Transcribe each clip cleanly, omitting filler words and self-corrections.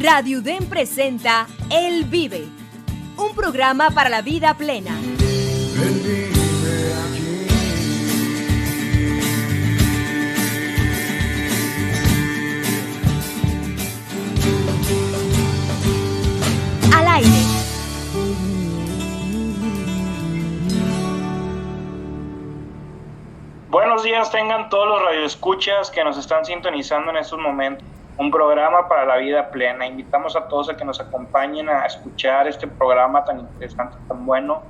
Radio UDEM presenta Él Vive, un programa para la vida plena. Él vive aquí. Al aire. Buenos días tengan todos los radioescuchas que nos están sintonizando en estos momentos. Un programa para la vida plena. Invitamos a todos a que nos acompañen a escuchar este programa tan interesante, tan bueno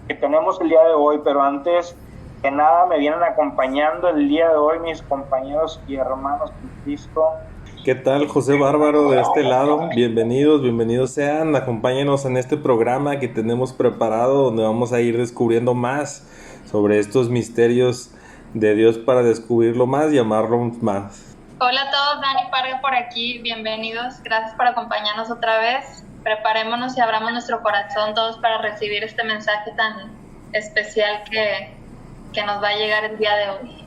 que tenemos el día de hoy. Pero antes que nada me vienen acompañando el día de hoy mis compañeros y hermanos en Cristo. ¿Qué tal? José Bárbaro de este lado. Bienvenidos sean. Acompáñenos en este programa que tenemos preparado, donde vamos a ir descubriendo más sobre estos misterios de Dios para descubrirlo más y amarlo más. Hola a todos, Dani Parga por aquí, bienvenidos, gracias por acompañarnos otra vez. Preparémonos y abramos nuestro corazón todos para recibir este mensaje tan especial que nos va a llegar el día de hoy.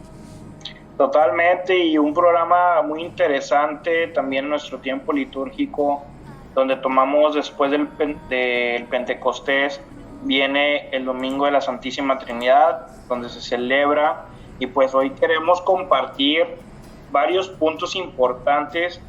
Totalmente, y un programa muy interesante también en nuestro tiempo litúrgico, donde tomamos después del Pentecostés, viene el Domingo de la Santísima Trinidad, donde se celebra, y pues hoy queremos compartir varios puntos importantes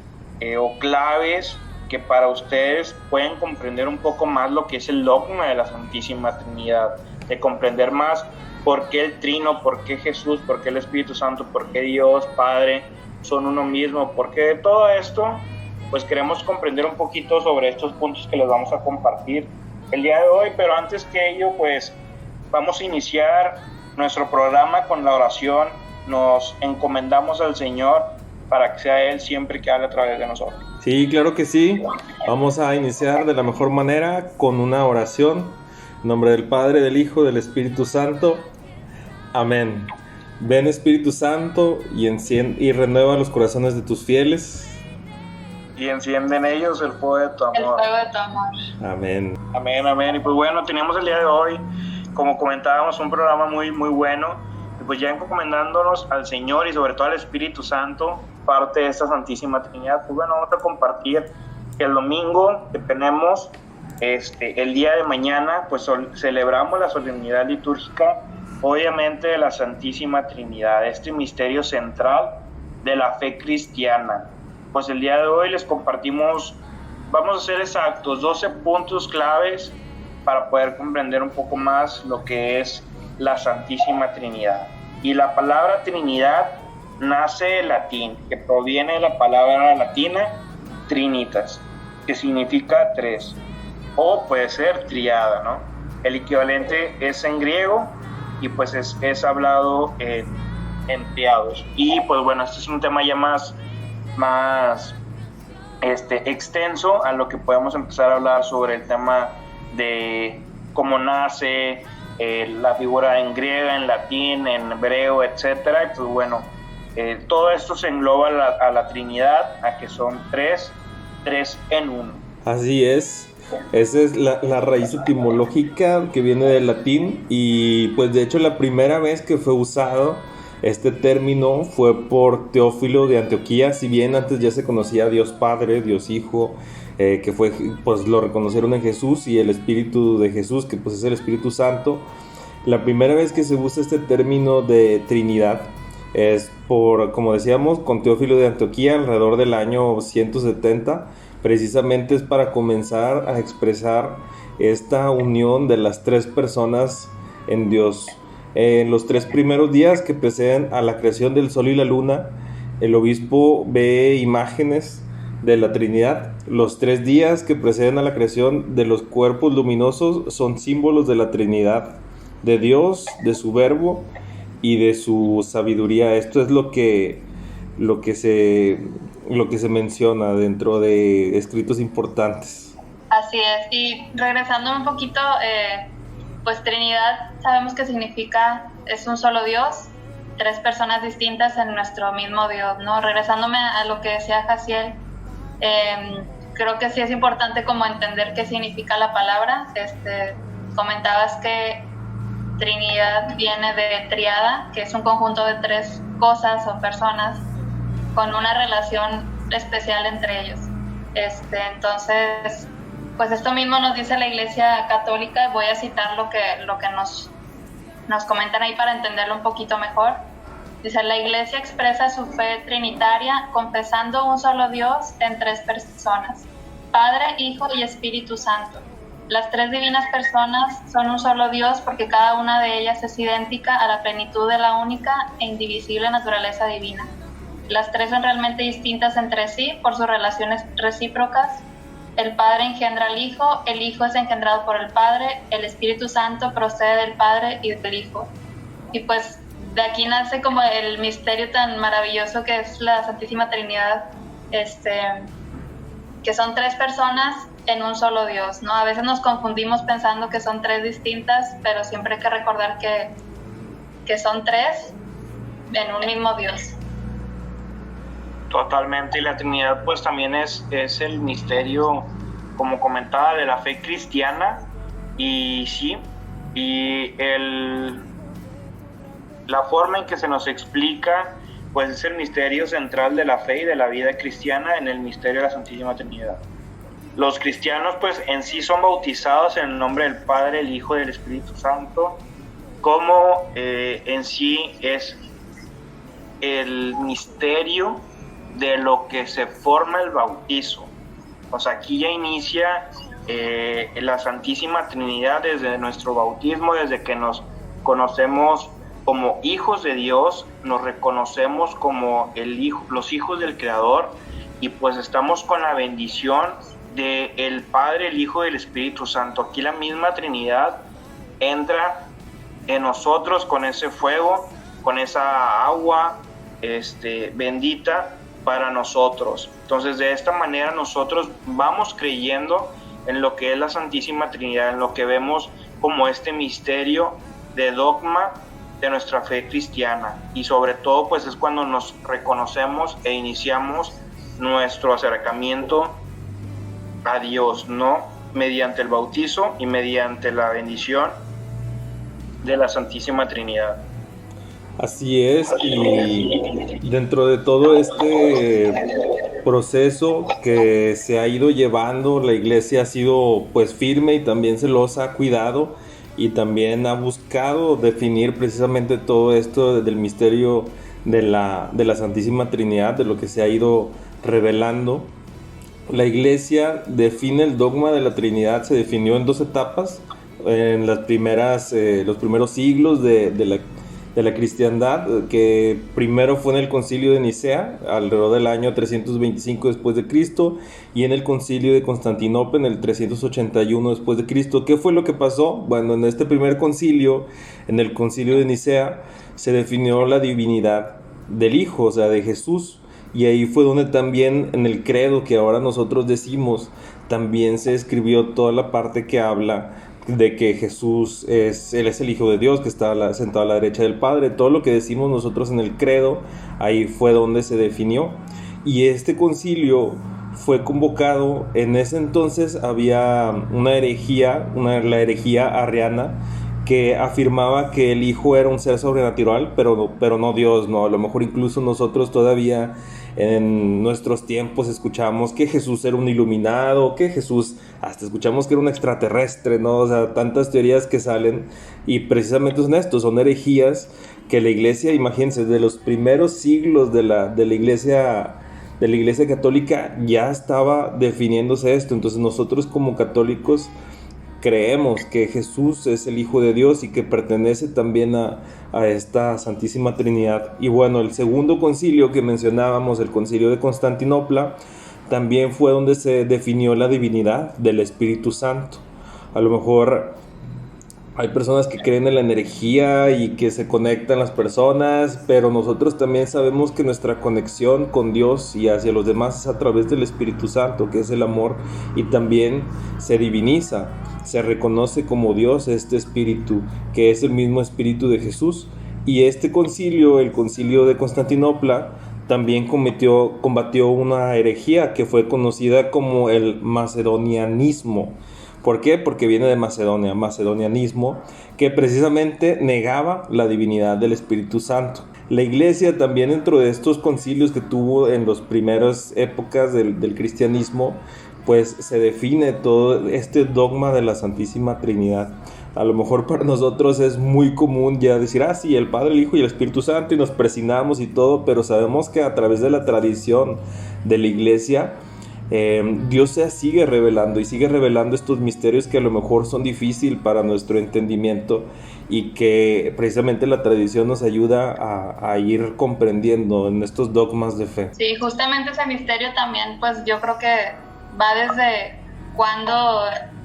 o claves que para ustedes pueden comprender un poco más lo que es el dogma de la Santísima Trinidad, de comprender más por qué el Trino, por qué Jesús, por qué el Espíritu Santo, por qué Dios Padre son uno mismo, porque de todo esto pues queremos comprender un poquito sobre estos puntos que les vamos a compartir el día de hoy. Pero antes que ello, pues vamos a iniciar nuestro programa con la oración. Nos encomendamos al Señor para que sea Él siempre que hable a través de nosotros. Sí, claro que sí. Vamos a iniciar de la mejor manera con una oración. En nombre del Padre, del Hijo, del Espíritu Santo. Amén. Ven, Espíritu Santo, y renueva los corazones de tus fieles. Y enciende en ellos el fuego de tu amor. El fuego de tu amor. Amén. Amén, amén. Y pues bueno, tenemos el día de hoy, como comentábamos, un programa muy, muy bueno. Y pues ya encomendándonos al Señor y sobre todo al Espíritu Santo, parte de esta Santísima Trinidad, pues bueno, vamos a compartir que el domingo que tenemos, el día de mañana, pues celebramos la solemnidad litúrgica, obviamente, de la Santísima Trinidad, este misterio central de la fe cristiana. Pues el día de hoy les compartimos, vamos a ser exactos, 12 puntos claves para poder comprender un poco más lo que es la Santísima Trinidad. Y la palabra Trinidad nace del latín, que proviene de la palabra latina trinitas, que significa tres, o puede ser triada, ¿no? El equivalente es en griego y pues es hablado en triados. Y pues bueno, este es un tema ya más extenso, a lo que podemos empezar a hablar sobre el tema de cómo nace la figura en griego, en latín, en hebreo, etcétera. Y pues bueno, todo esto se engloba a la Trinidad, a que son tres en uno. Así es. Esa es la raíz etimológica que viene del latín, y pues de hecho la primera vez que fue usado este término fue por Teófilo de Antioquía. Si bien antes ya se conocía a Dios Padre, Dios Hijo, que fue, pues lo reconocieron en Jesús, y el Espíritu de Jesús, que pues es el Espíritu Santo. La primera vez que se usa este término de Trinidad es por, como decíamos, con Teófilo de Antioquía alrededor del año 170. Precisamente es para comenzar a expresar esta unión de las tres personas en Dios. En los 3 primeros días que preceden a la creación del sol y la luna, el obispo ve imágenes de la Trinidad. Los 3 días que preceden a la creación de los cuerpos luminosos son símbolos de la Trinidad, de Dios, de su verbo y de su sabiduría. Esto es lo que se menciona dentro de escritos importantes. Así es, y regresando un poquito, pues Trinidad sabemos que significa es un solo Dios, 3 personas distintas en nuestro mismo Dios, ¿no? Regresándome a lo que decía Jaciel, creo que sí es importante como entender qué significa la palabra. Comentabas que Trinidad viene de triada, que es un conjunto de 3 cosas o personas con una relación especial entre ellos. Entonces, pues esto mismo nos dice la Iglesia Católica. Voy a citar lo que nos comentan ahí para entenderlo un poquito mejor. Dice: la Iglesia expresa su fe trinitaria confesando un solo Dios en 3 personas, Padre, Hijo y Espíritu Santo. Las 3 divinas personas son un solo Dios porque cada una de ellas es idéntica a la plenitud de la única e indivisible naturaleza divina. Las 3 son realmente distintas entre sí por sus relaciones recíprocas. El Padre engendra al Hijo, el Hijo es engendrado por el Padre, el Espíritu Santo procede del Padre y del Hijo. Y pues de aquí nace como el misterio tan maravilloso que es la Santísima Trinidad, que son 3 personas en un solo Dios, ¿no? A veces nos confundimos pensando que son 3 distintas, pero siempre hay que recordar que son 3 en un mismo Dios. Totalmente, y la Trinidad pues también es el misterio, como comentaba, de la fe cristiana, y sí, y la forma en que se nos explica pues es el misterio central de la fe y de la vida cristiana en el misterio de la Santísima Trinidad. Los cristianos pues en sí son bautizados en el nombre del Padre, el Hijo y del Espíritu Santo, como en sí es el misterio de lo que se forma el bautizo. O sea, aquí ya inicia la Santísima Trinidad desde nuestro bautismo, desde que nos conocemos como hijos de Dios, nos reconocemos como los hijos del Creador, y pues estamos con la bendición del Padre, el Hijo y el Espíritu Santo. Aquí la misma Trinidad entra en nosotros con ese fuego, con esa agua bendita para nosotros. Entonces de esta manera nosotros vamos creyendo en lo que es la Santísima Trinidad, en lo que vemos como este misterio de dogma de nuestra fe cristiana, y sobre todo pues es cuando nos reconocemos e iniciamos nuestro acercamiento a Dios, ¿no? Mediante el bautizo y mediante la bendición de la Santísima Trinidad. Así es, y dentro de todo este proceso que se ha ido llevando, la Iglesia ha sido pues firme y también se los ha cuidado, y también ha buscado definir precisamente todo esto del misterio de la Santísima Trinidad, de lo que se ha ido revelando. La Iglesia define el dogma de la Trinidad, se definió en 2 etapas, en los primeros siglos de la cristiandad, que primero fue en el Concilio de Nicea, alrededor del año 325 después de Cristo, y en el Concilio de Constantinopla en el 381 después de Cristo. ¿Qué fue lo que pasó? Bueno, en este primer concilio, en el Concilio de Nicea, se definió la divinidad del Hijo, o sea, de Jesús, y ahí fue donde también en el credo que ahora nosotros decimos, también se escribió toda la parte que habla de que Jesús Él es el Hijo de Dios, que está sentado a la derecha del Padre. Todo lo que decimos nosotros en el credo, ahí fue donde se definió. Y este concilio fue convocado, en ese entonces había una herejía, la herejía arriana, que afirmaba que el Hijo era un ser sobrenatural, pero no Dios, ¿no? A lo mejor incluso nosotros todavía en nuestros tiempos escuchamos que Jesús era un iluminado, que Jesús hasta escuchamos que era un extraterrestre, ¿no? O sea, tantas teorías que salen, y precisamente son estos, son herejías que la Iglesia, imagínense, de los primeros siglos de la Iglesia católica ya estaba definiéndose esto. Entonces nosotros como católicos creemos que Jesús es el Hijo de Dios y que pertenece también a esta Santísima Trinidad. Y bueno, el segundo concilio que mencionábamos, el Concilio de Constantinopla, también fue donde se definió la divinidad del Espíritu Santo. A lo mejor hay personas que creen en la energía y que se conectan las personas, pero nosotros también sabemos que nuestra conexión con Dios y hacia los demás es a través del Espíritu Santo, que es el amor, y también se diviniza, se reconoce como Dios este Espíritu, que es el mismo Espíritu de Jesús. Y este concilio, el Concilio de Constantinopla, también combatió una herejía que fue conocida como el macedonianismo. ¿Por qué? Porque viene de macedonianismo, que precisamente negaba la divinidad del Espíritu Santo. La iglesia también, dentro de estos concilios que tuvo en las primeras épocas del cristianismo, pues se define todo este dogma de la Santísima Trinidad. A lo mejor para nosotros es muy común ya decir, sí, el Padre, el Hijo y el Espíritu Santo, y nos persignamos y todo, pero sabemos que a través de la tradición de la iglesia, Dios se sigue revelando y sigue revelando estos misterios que a lo mejor son difíciles para nuestro entendimiento, y que precisamente la tradición nos ayuda a ir comprendiendo en estos dogmas de fe. Sí, justamente ese misterio también, pues yo creo que va desde cuando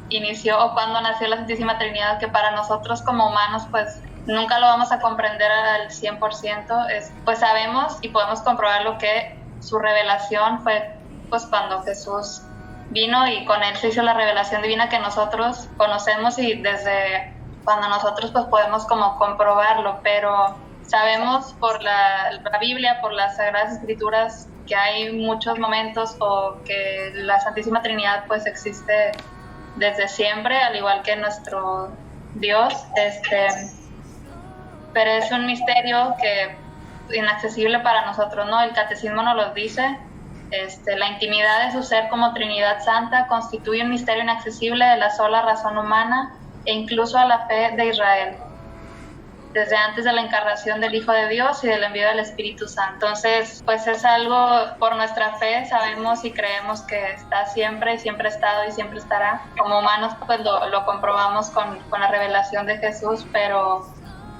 inició o cuando nació la Santísima Trinidad, que para nosotros como humanos pues nunca lo vamos a comprender al 100%, pues sabemos y podemos comprobarlo que su revelación fue pues cuando Jesús vino, y con él se hizo la revelación divina que nosotros conocemos, y desde cuando nosotros pues podemos como comprobarlo, pero sabemos por la Biblia, por las Sagradas Escrituras, que hay muchos momentos o que la Santísima Trinidad pues existe desde siempre, al igual que nuestro Dios, pero es un misterio que inaccesible para nosotros, ¿no? El Catecismo nos lo dice. La intimidad de su ser como Trinidad Santa constituye un misterio inaccesible de la sola razón humana e incluso a la fe de Israel, desde antes de la encarnación del Hijo de Dios y del envío del Espíritu Santo. Entonces, pues es algo por nuestra fe, sabemos y creemos que está siempre, siempre ha estado y siempre estará. Como humanos, pues lo comprobamos con la revelación de Jesús,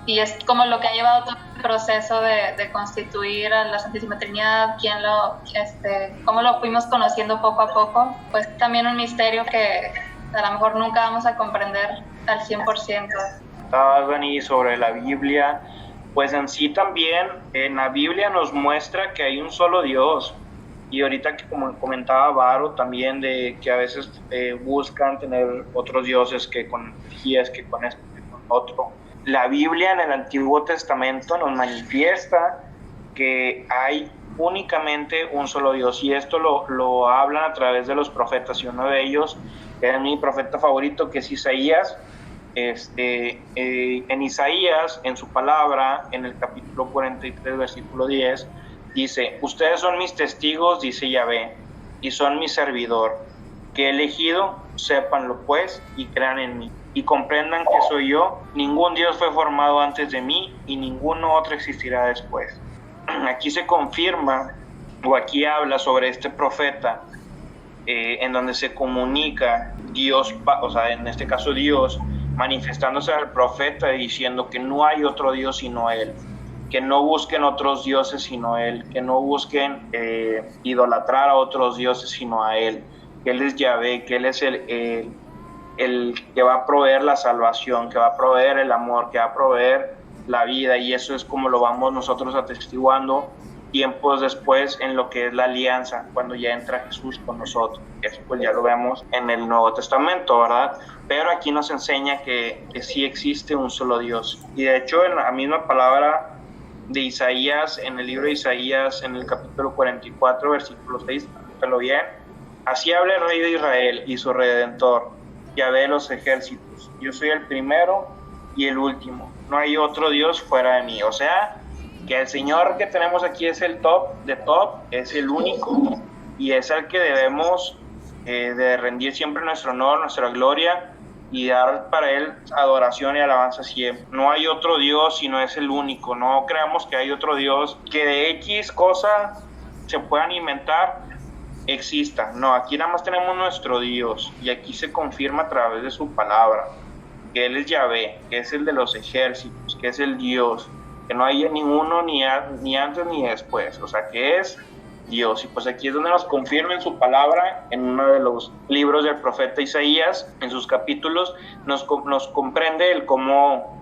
y es como lo que ha llevado todo el proceso de constituir a la Santísima Trinidad, cómo lo fuimos conociendo poco a poco, pues también un misterio que a lo mejor nunca vamos a comprender al 100%. Dani, sobre la Biblia, pues en sí también en la Biblia nos muestra que hay un solo Dios, y ahorita que como comentaba Varo también, de que a veces buscan tener otros dioses, que con energías, que con esto, que con otro. La Biblia en el Antiguo Testamento nos manifiesta que hay únicamente un solo Dios, y esto lo hablan a través de los profetas, y uno de ellos es mi profeta favorito, que es Isaías. En Isaías, en su palabra, en el capítulo 43, versículo 10, dice: ustedes son mis testigos, dice Yahvé, y son mi servidor, que he elegido, sépanlo pues, y crean en mí, y comprendan que soy yo. Ningún Dios fue formado antes de mí, y ninguno otro existirá después. Aquí se confirma, o aquí habla sobre este profeta, en donde se comunica Dios, o sea, en este caso Dios, manifestándose al profeta, diciendo que no hay otro Dios sino Él, que no busquen otros dioses sino Él, que no busquen idolatrar a otros dioses sino a Él, que Él es Yahvé, que Él es el que va a proveer la salvación, que va a proveer el amor, que va a proveer la vida. Y eso es como lo vamos nosotros atestiguando tiempos después en lo que es la alianza, cuando ya entra Jesús con nosotros. Eso pues ya lo vemos en el Nuevo Testamento, ¿verdad? Pero aquí nos enseña que sí existe un solo Dios. Y de hecho, en la misma palabra de Isaías, en el libro de Isaías, en el capítulo 44, versículo 6, escúchalo bien: así habla el Rey de Israel y su Redentor, Yahvé de los ejércitos. Yo soy el primero y el último. No hay otro Dios fuera de mí. O sea, que el Señor que tenemos aquí es el top de top, es el único, y es al que debemos de rendir siempre nuestro honor, nuestra gloria, y dar para Él adoración y alabanza siempre. No hay otro Dios, sino es el único. No creamos que hay otro Dios que de X cosa se puedan inventar exista. No, aquí nada más tenemos nuestro Dios, y aquí se confirma a través de su palabra que Él es Yahvé, que es el de los ejércitos, que es el Dios, que no hay ninguno ni antes ni después, o sea, que es Dios. Y pues aquí es donde nos confirma en su palabra, en uno de los libros del profeta Isaías, en sus capítulos, nos comprende el cómo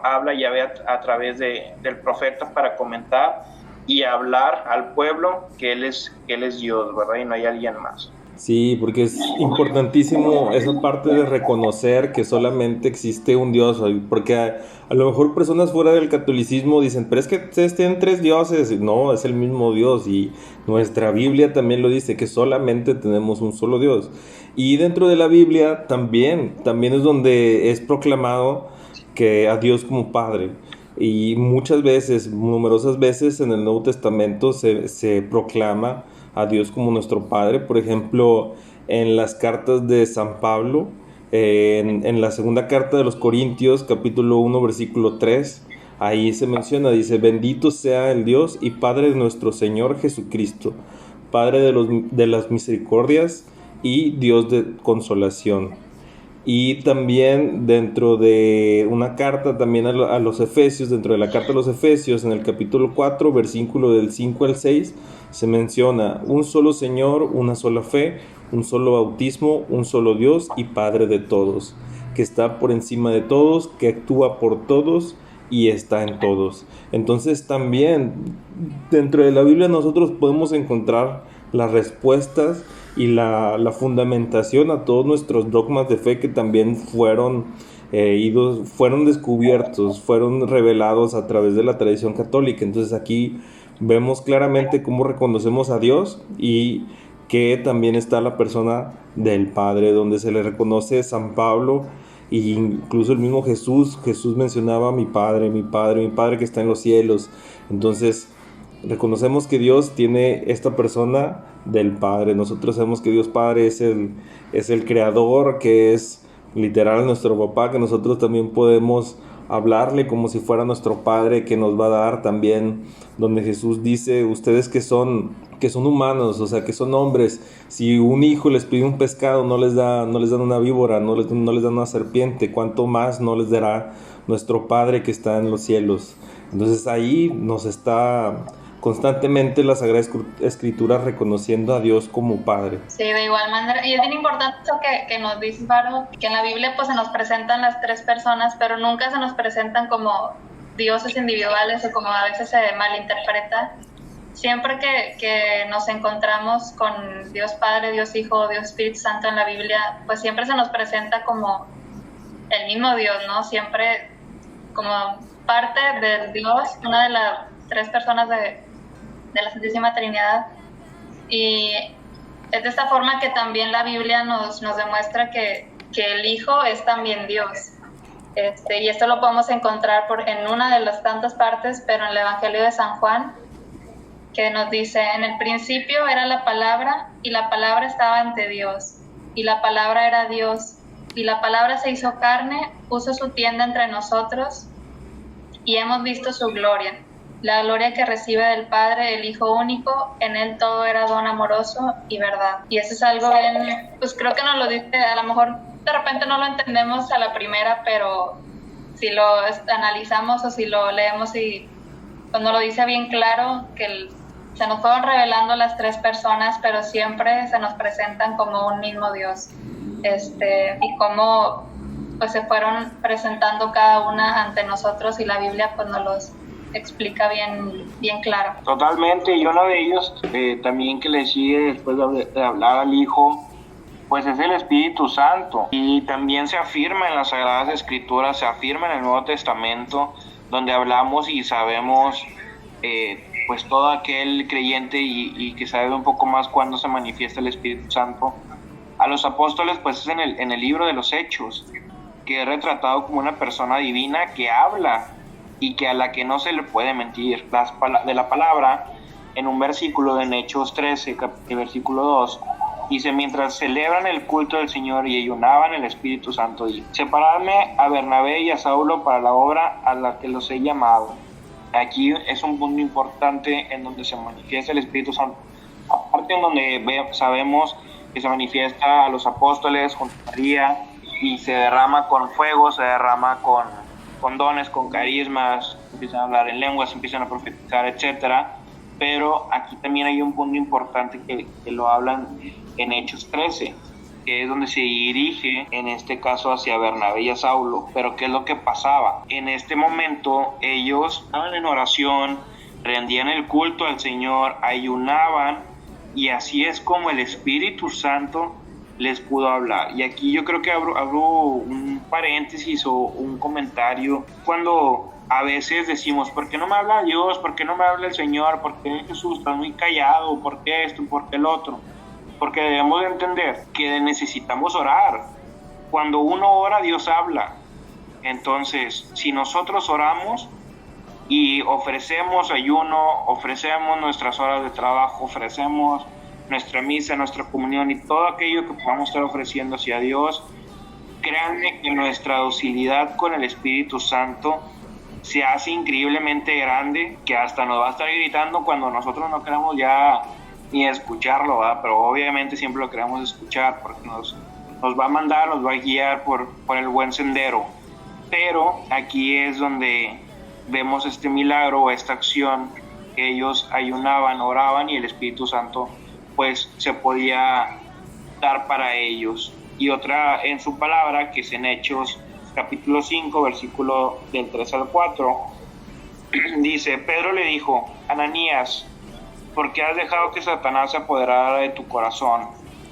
habla Yahvé a través del profeta, para comentar y hablar al pueblo que Él es Dios, ¿verdad? Y no hay alguien más. Sí, porque es importantísimo esa parte de reconocer que solamente existe un Dios, porque a lo mejor personas fuera del catolicismo dicen, pero es que ustedes tienen 3 dioses. No, es el mismo Dios, y nuestra Biblia también lo dice, que solamente tenemos un solo Dios. Y dentro de la Biblia también es donde es proclamado que a Dios como Padre. Y muchas veces, numerosas veces en el Nuevo Testamento se proclama a Dios como nuestro Padre. Por ejemplo, en las cartas de San Pablo, en la segunda carta de los Corintios, capítulo 1, versículo 3, ahí se menciona, dice: bendito sea el Dios y Padre de nuestro Señor Jesucristo, Padre de las misericordias y Dios de consolación. Y también dentro de una carta también a los Efesios, dentro de la carta a los Efesios, en el capítulo 4, versículo del 5 al 6, se menciona: un solo Señor, una sola fe, un solo bautismo, un solo Dios y Padre de todos, que está por encima de todos, que actúa por todos y está en todos. Entonces también dentro de la Biblia nosotros podemos encontrar las respuestas y la fundamentación a todos nuestros dogmas de fe que también fueron descubiertos, fueron revelados a través de la tradición católica. Entonces aquí vemos claramente cómo reconocemos a Dios y que también está la persona del Padre, donde se le reconoce San Pablo e incluso el mismo Jesús mencionaba: mi Padre que está en los cielos. Entonces reconocemos que Dios tiene esta persona del Padre. Nosotros sabemos que Dios Padre es el creador, que es literal nuestro papá, que nosotros también podemos hablarle como si fuera nuestro Padre, que nos va a dar también, donde Jesús dice: ustedes que son humanos, o sea, que son hombres, si un hijo les pide un pescado, no les dan una víbora, no les dan una serpiente, ¿cuánto más no les dará nuestro Padre que está en los cielos? Entonces ahí nos está constantemente la Sagrada Escritura reconociendo a Dios como Padre. Sí, de igual manera, y es bien importante eso que nos dice Varo, que en la Biblia pues se nos presentan las tres personas, pero nunca se nos presentan como dioses individuales o como a veces se malinterpreta. Siempre que nos encontramos con Dios Padre, Dios Hijo, Dios Espíritu Santo en la Biblia, pues siempre se nos presenta como el mismo Dios, ¿no? Siempre como parte del Dios, una de las tres personas de la Santísima Trinidad. Y es de esta forma que también la Biblia nos demuestra que el Hijo es también Dios. Y esto lo podemos encontrar en una de las tantas partes, pero en el Evangelio de San Juan, que nos dice: en el principio era la palabra, y la palabra estaba ante Dios, y la palabra era Dios, y la palabra se hizo carne, puso su tienda entre nosotros, y hemos visto su gloria, la gloria que recibe del Padre, el Hijo único. En él todo era don amoroso y verdad. Y eso es algo bien, pues creo que nos lo dice, a lo mejor de repente no lo entendemos a la primera, pero si lo analizamos o si lo leemos y pues nos lo dice bien claro, que se nos fueron revelando las tres personas, pero siempre se nos presentan como un mismo Dios. Y cómo pues se fueron presentando cada una ante nosotros, y la Biblia pues nos los explica bien claro. Totalmente, y uno de ellos también que le sigue después de hablar al Hijo, pues es el Espíritu Santo, y también se afirma en las Sagradas Escrituras, se afirma en el Nuevo Testamento, donde hablamos y sabemos pues todo aquel creyente y que sabe un poco más cuándo se manifiesta el Espíritu Santo. A los apóstoles pues es en el libro de los Hechos, que es retratado como una persona divina que habla y que a la que no se le puede mentir. De la palabra, en un versículo de Hechos 13, versículo 2, dice: mientras celebran el culto del Señor y ayunaban, el Espíritu Santo dijo: separadme a Bernabé y a Saulo para la obra a la que los he llamado. Aquí es un punto importante en donde se manifiesta el Espíritu Santo. Aparte en donde sabemos que se manifiesta a los apóstoles junto a María, y se derrama con fuego, se derrama con dones, con carismas, empiezan a hablar en lenguas, empiezan a profetizar, etcétera. Pero aquí también hay un punto importante que lo hablan en Hechos 13, que es donde se dirige, en este caso, hacia Bernabé y a Saulo. Pero ¿qué es lo que pasaba? En este momento ellos estaban en oración, rendían el culto al Señor, ayunaban, y así es como el Espíritu Santo les pudo hablar. Y aquí yo creo que abro un paréntesis o un comentario. Cuando a veces decimos: ¿por qué no me habla Dios? ¿Por qué no me habla el Señor? ¿Por qué Jesús está muy callado? ¿Por qué esto? ¿Por qué el otro? Porque debemos de entender que necesitamos orar. Cuando uno ora, Dios habla. Entonces, si nosotros oramos, y ofrecemos ayuno, ofrecemos nuestras horas de trabajo, ofrecemos nuestra misa, nuestra comunión y todo aquello que podamos estar ofreciendo hacia Dios, créanme que nuestra docilidad con el Espíritu Santo se hace increíblemente grande, que hasta nos va a estar gritando cuando nosotros no queramos ya ni escucharlo, ¿verdad? Pero obviamente siempre lo queremos escuchar porque nos va a mandar, nos va a guiar por el buen sendero. Pero aquí es donde vemos este milagro, esta acción, que ellos ayunaban, oraban y el Espíritu Santo pues se podía dar para ellos. Y otra en su palabra, que es en Hechos capítulo 5, versículo del 3 al 4, dice: Pedro le dijo: Ananías, ¿por qué has dejado que Satanás se apoderara de tu corazón?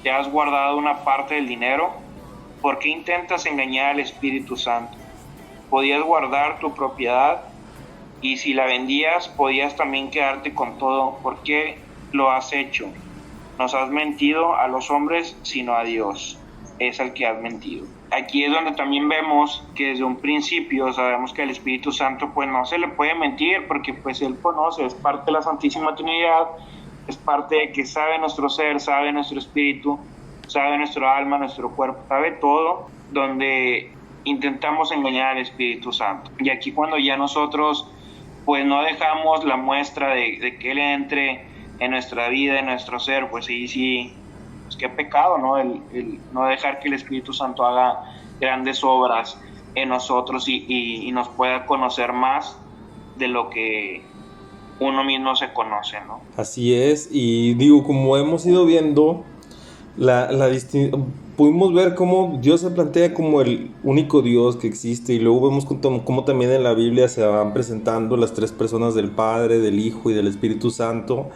¿Te has guardado una parte del dinero? ¿Por qué intentas engañar al Espíritu Santo? Podías guardar tu propiedad y si la vendías podías también quedarte con todo. ¿Por qué lo has hecho? Nos has mentido a los hombres, sino a Dios es al que has mentido. Aquí es donde también vemos que desde un principio sabemos que al Espíritu Santo pues no se le puede mentir, porque pues Él conoce, es parte de la Santísima Trinidad, es parte de que sabe nuestro ser, sabe nuestro espíritu, sabe nuestro alma, nuestro cuerpo, sabe todo, donde intentamos engañar al Espíritu Santo. Y aquí cuando ya nosotros pues no dejamos la muestra de que Él entre en nuestra vida, en nuestro ser, pues sí, pues qué pecado, ¿no? El no dejar que el Espíritu Santo haga grandes obras en nosotros y nos pueda conocer más de lo que uno mismo se conoce, ¿no? Así es, y digo, como hemos ido viendo, pudimos ver cómo Dios se plantea como el único Dios que existe, y luego vemos cómo también en la Biblia se van presentando las tres personas del Padre, del Hijo y del Espíritu Santo.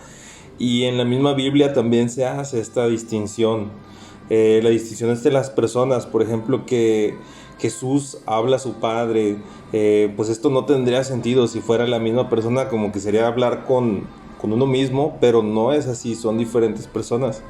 Y en la misma Biblia también se hace esta distinción. La distinción es de las personas. Por ejemplo, que Jesús habla a su Padre. Pues esto no tendría sentido si fuera la misma persona, como que sería hablar con uno mismo, pero no es así, son diferentes personas.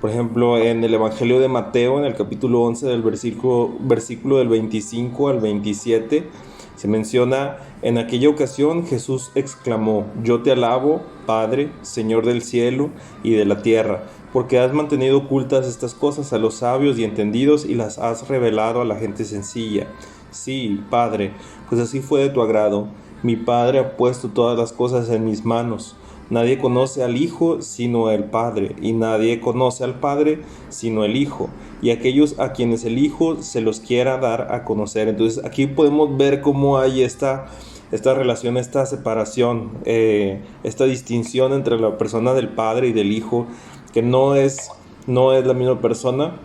Por ejemplo, en el Evangelio de Mateo, en el capítulo 11, del versículo del 25 al 27, se menciona: en aquella ocasión Jesús exclamó: yo te alabo, Padre, Señor del cielo y de la tierra, porque has mantenido ocultas estas cosas a los sabios y entendidos y las has revelado a la gente sencilla. Sí, Padre, pues así fue de tu agrado. Mi Padre ha puesto todas las cosas en mis manos. Nadie conoce al Hijo sino el Padre, y nadie conoce al Padre sino el Hijo, y aquellos a quienes el Hijo se los quiera dar a conocer. Entonces aquí podemos ver cómo hay esta relación, esta separación, esta distinción entre la persona del Padre y del Hijo, que no es la misma persona.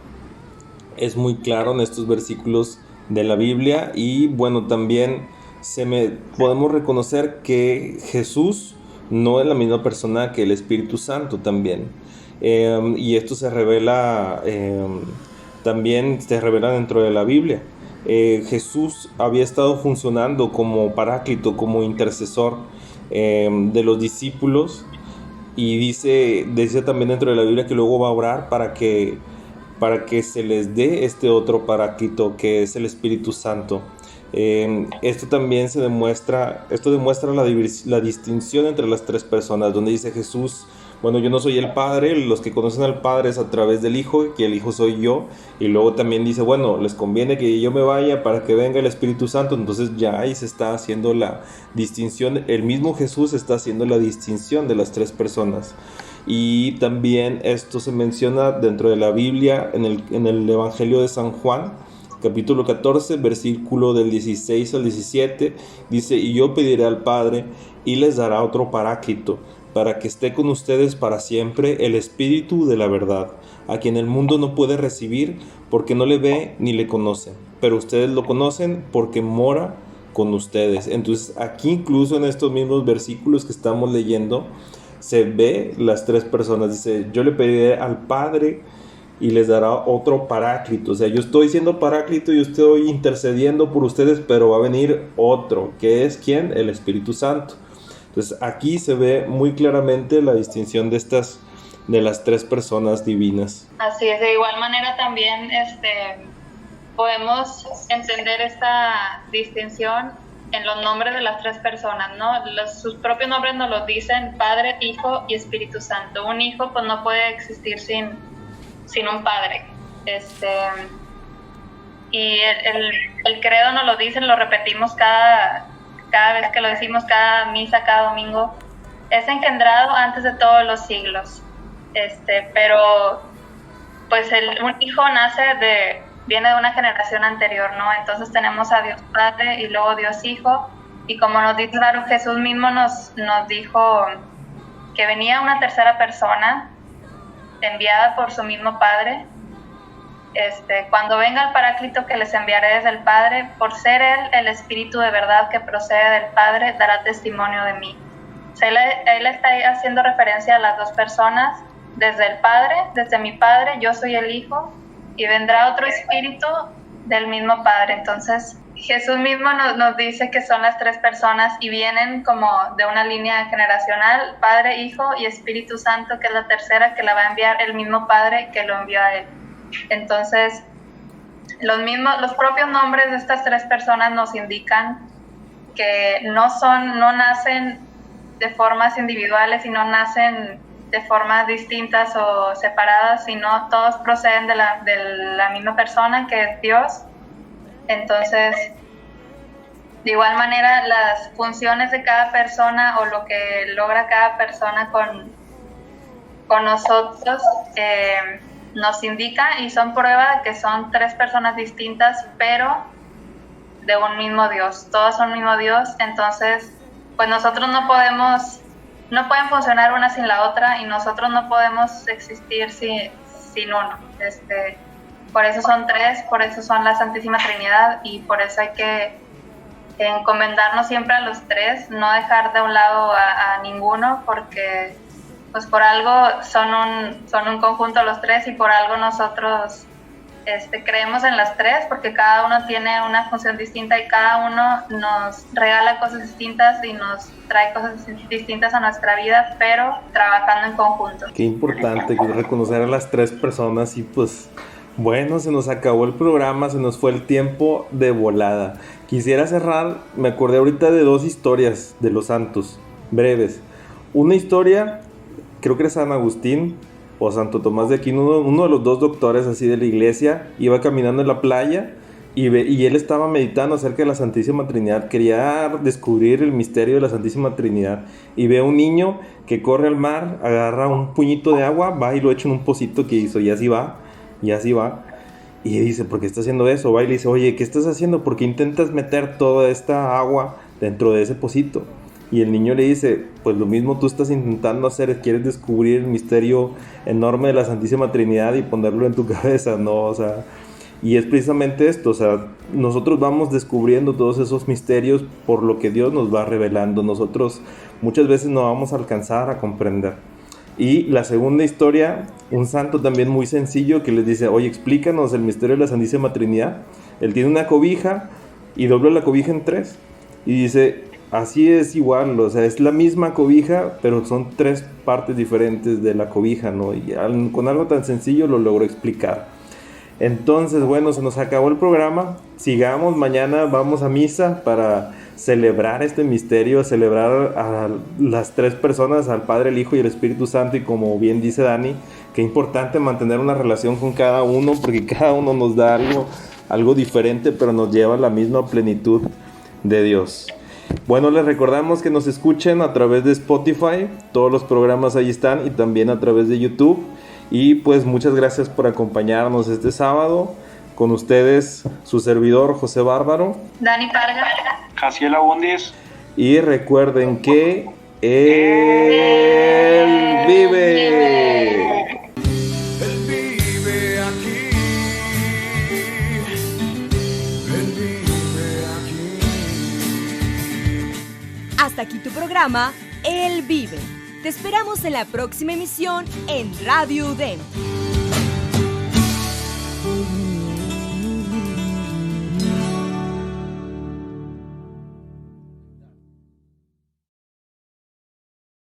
Es muy claro en estos versículos de la Biblia. Y bueno, también podemos reconocer que Jesús no es la misma persona que el Espíritu Santo también. Y esto se revela también dentro de la Biblia. Jesús había estado funcionando como paráclito, como intercesor de los discípulos, y dice también dentro de la Biblia que luego va a orar para que se les dé este otro paráclito, que es el Espíritu Santo. Esto demuestra la distinción entre las tres personas, donde dice Jesús: bueno, yo no soy el Padre, los que conocen al Padre es a través del Hijo, que el Hijo soy yo. Y luego también dice: bueno, les conviene que yo me vaya para que venga el Espíritu Santo. Entonces ya ahí se está haciendo la distinción, el mismo Jesús está haciendo la distinción de las tres personas. Y también esto se menciona dentro de la Biblia en el Evangelio de San Juan, capítulo 14, versículo del 16 al 17, dice: y yo pediré al Padre y les dará otro paráclito, para que esté con ustedes para siempre, el Espíritu de la verdad, a quien el mundo no puede recibir porque no le ve ni le conoce, pero ustedes lo conocen porque mora con ustedes. Entonces aquí, incluso en estos mismos versículos que estamos leyendo, se ve las tres personas. Dice: yo le pediré al Padre y les dará otro paráclito. O sea, yo estoy siendo paráclito y estoy intercediendo por ustedes, pero va a venir otro, que es ¿quién? El Espíritu Santo. Entonces aquí se ve muy claramente la distinción de las tres personas divinas. Así es. De igual manera también podemos entender esta distinción en los nombres de las tres personas, ¿no? Sus propios nombres nos los dicen Padre, Hijo y Espíritu Santo. Un hijo pues no puede existir sin un padre. Y el credo nos lo dicen, lo repetimos cada vez que lo decimos, cada misa, cada domingo. Es engendrado antes de todos los siglos. Pero pues un hijo viene de una generación anterior, ¿no? Entonces tenemos a Dios Padre y luego Dios Hijo, y como nos dice claro, Jesús mismo nos dijo que venía una tercera persona enviada por su mismo Padre. Cuando venga el Paráclito que les enviaré desde el Padre, por ser Él el Espíritu de verdad que procede del Padre, dará testimonio de mí. O sea, él está haciendo referencia a las dos personas, desde el Padre, desde mi Padre, yo soy el Hijo, y vendrá otro Espíritu del mismo Padre. Entonces, Jesús mismo nos dice que son las tres personas y vienen como de una línea generacional, Padre, Hijo y Espíritu Santo, que es la tercera, que la va a enviar el mismo Padre que lo envió a Él. Entonces, los propios nombres de estas tres personas nos indican que no nacen de formas individuales y no nacen de formas distintas o separadas, sino todos proceden de la misma persona, que es Dios. Entonces, de igual manera, las funciones de cada persona o lo que logra cada persona con nosotros nos indica y son prueba de que son tres personas distintas, pero de un mismo Dios. Todos son un mismo Dios. Entonces, pues nosotros no pueden funcionar una sin la otra, y nosotros no podemos existir sin uno. Por eso son tres, por eso son la Santísima Trinidad, y por eso hay que encomendarnos siempre a los tres, no dejar de un lado a ninguno, porque pues por algo son un conjunto los tres, y por algo nosotros creemos en las tres, porque cada uno tiene una función distinta y cada uno nos regala cosas distintas y nos trae cosas distintas a nuestra vida, pero trabajando en conjunto. Qué importante reconocer a las tres personas. Y pues bueno, se nos acabó el programa, se nos fue el tiempo de volada. Quisiera cerrar, me acordé ahorita de dos historias de los santos, breves. Una historia, creo que era San Agustín o Santo Tomás de Aquino, uno de los dos doctores así de la iglesia, iba caminando en la playa y él estaba meditando acerca de la Santísima Trinidad, quería descubrir el misterio de la Santísima Trinidad, y ve a un niño que corre al mar, agarra un puñito de agua, va y lo echa en un pocito que hizo, y así va, y dice, ¿por qué está haciendo eso? Va y le dice, oye, ¿qué estás haciendo? ¿Por qué intentas meter toda esta agua dentro de ese pocito? Y el niño le dice, pues lo mismo tú estás intentando hacer, quieres descubrir el misterio enorme de la Santísima Trinidad y ponerlo en tu cabeza, ¿no? O sea, y es precisamente esto, o sea, nosotros vamos descubriendo todos esos misterios por lo que Dios nos va revelando. Nosotros muchas veces no vamos a alcanzar a comprender. Y la segunda historia, un santo también muy sencillo que les dice, oye, explícanos el misterio de la Santísima Trinidad. Él tiene una cobija y dobla la cobija en tres y dice, así es igual, o sea, es la misma cobija, pero son tres partes diferentes de la cobija, ¿no? Y con algo tan sencillo lo logró explicar. Entonces, bueno, se nos acabó el programa. Sigamos, mañana vamos a misa para celebrar este misterio, celebrar a las tres personas, al Padre, el Hijo y el Espíritu Santo. Y como bien dice Dani, qué importante mantener una relación con cada uno, porque cada uno nos da algo diferente, pero nos lleva a la misma plenitud de Dios. Bueno, les recordamos que nos escuchen a través de Spotify, todos los programas ahí están, y también a través de YouTube. Y pues muchas gracias por acompañarnos este sábado. Con ustedes, su servidor José Bárbaro, Dani Parga, Jaciel Abundis. Y recuerden que Él vive. Él vive aquí. Él vive aquí. Hasta aquí tu programa, Él vive. Te esperamos en la próxima emisión en Radio UDEM.